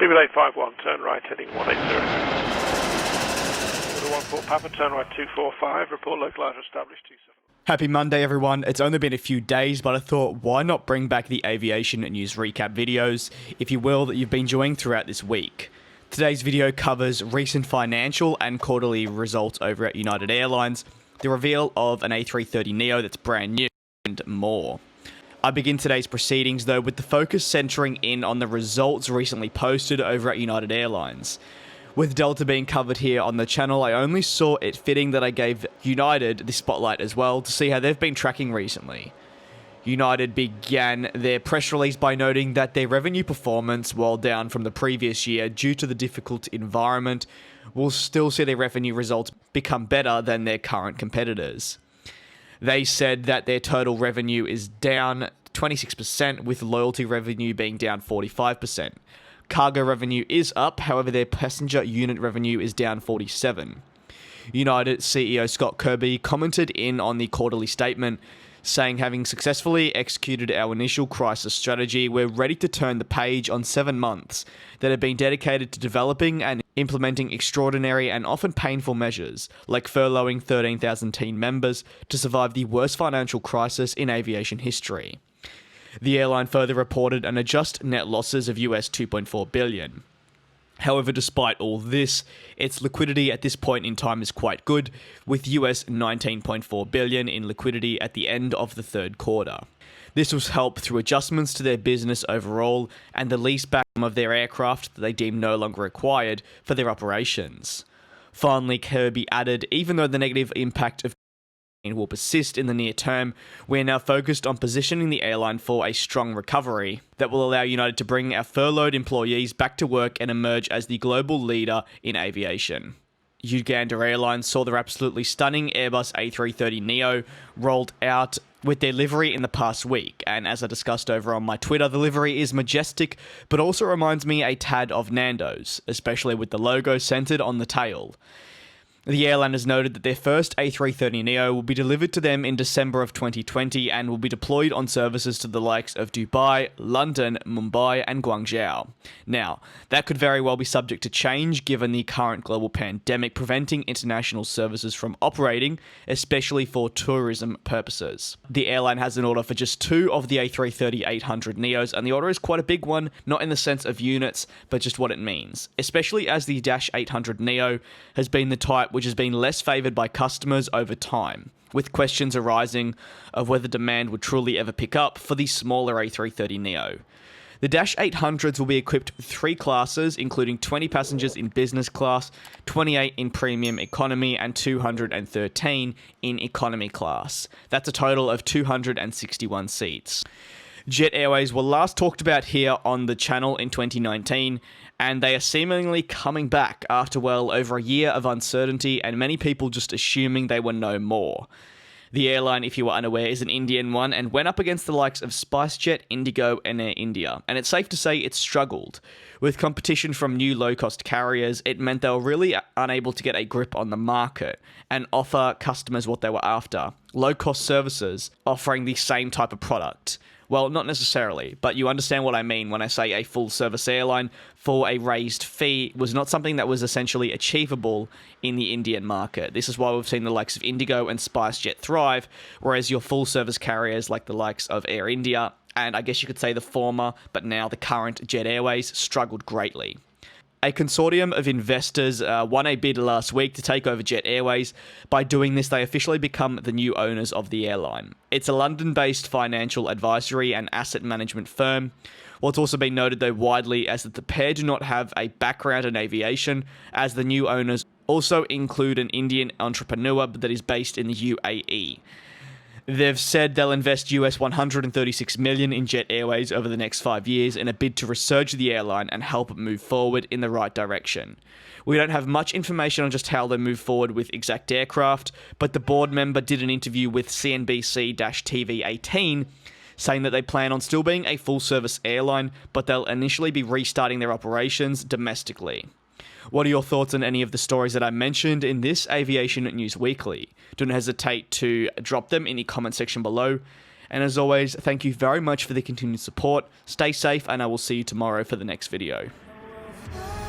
BB851, turn right, heading 180. 14 Papa, turn right 245, report localizer established 27. Happy Monday, everyone. It's only been a few days, but I thought, why not bring back the Aviation News recap videos, if you will, that you've been enjoying throughout this week. Today's video covers recent financial and quarterly results over at United Airlines, the reveal of an A330neo that's brand new, and more. I begin today's proceedings, though, with the focus centering in on the results recently posted over at United Airlines. With Delta being covered here on the channel, I only saw it fitting that I gave United the spotlight as well to see how they've been tracking recently. United began their press release by noting that their revenue performance, while down from the previous year due to the difficult environment, will still see their revenue results become better than their current competitors. They said that their total revenue is down 26%, with loyalty revenue being down 45%. Cargo revenue is up, however their passenger unit revenue is down 47%. United CEO Scott Kirby commented in on the quarterly statement, saying, having successfully executed our initial crisis strategy, we're ready to turn the page on 7 months that have been dedicated to developing and implementing extraordinary and often painful measures, like furloughing 13,000 team members to survive the worst financial crisis in aviation history. The airline further reported an adjusted net losses of US $2.4 billion. However, despite all this, its liquidity at this point in time is quite good, with US $19.4 billion in liquidity at the end of the third quarter. This was helped through adjustments to their business overall and the lease back of their aircraft that they deemed no longer required for their operations. Finally, Kirby added, even though the negative impact of will persist in the near term, we are now focused on positioning the airline for a strong recovery that will allow United to bring our furloughed employees back to work and emerge as the global leader in aviation. Uganda Airlines saw their absolutely stunning Airbus A330neo rolled out with their livery in the past week, and as I discussed over on my Twitter, the livery is majestic, but also reminds me a tad of Nando's, especially with the logo centered on the tail. The airline has noted that their first A330neo will be delivered to them in December of 2020 and will be deployed on services to the likes of Dubai, London, Mumbai, and Guangzhou. Now, that could very well be subject to change given the current global pandemic preventing international services from operating, especially for tourism purposes. The airline has an order for just 2 of the A330-800neos, and the order is quite a big one, not in the sense of units, but just what it means, especially as the -800neo has been the type which has been less favoured by customers over time, with questions arising of whether demand would truly ever pick up for the smaller A330neo. The -800s will be equipped with 3 classes, including 20 passengers in business class, 28 in premium economy, and 213 in economy class. That's a total of 261 seats. Jet Airways were last talked about here on the channel in 2019, and they are seemingly coming back after well over a year of uncertainty and many people just assuming they were no more. The airline, if you are unaware, is an Indian one and went up against the likes of SpiceJet, Indigo, and Air India, and it's safe to say it struggled. With competition from new low-cost carriers, it meant they were really unable to get a grip on the market and offer customers what they were after: low-cost services offering the same type of product. Well, not necessarily, but you understand what I mean when I say a full-service airline for a raised fee was not something that was essentially achievable in the Indian market. This is why we've seen the likes of Indigo and SpiceJet thrive, whereas your full-service carriers like the likes of Air India, and I guess you could say the former, but now the current Jet Airways, struggled greatly. A consortium of investors won a bid last week to take over Jet Airways. By doing this, they officially become the new owners of the airline. It's a London-based financial advisory and asset management firm. What's also been noted, though, widely as that the pair do not have a background in aviation, as the new owners also include an Indian entrepreneur that is based in the UAE. They've said they'll invest US $136 million in Jet Airways over the next 5 years in a bid to resurge the airline and help it move forward in the right direction. We don't have much information on just how they move forward with exact aircraft, but the board member did an interview with CNBC-TV18 saying that they plan on still being a full-service airline, but they'll initially be restarting their operations domestically. What are your thoughts on any of the stories that I mentioned in this Aviation News Weekly? Don't hesitate to drop them in the comment section below. And as always, thank you very much for the continued support. Stay safe, and I will see you tomorrow for the next video. Bye.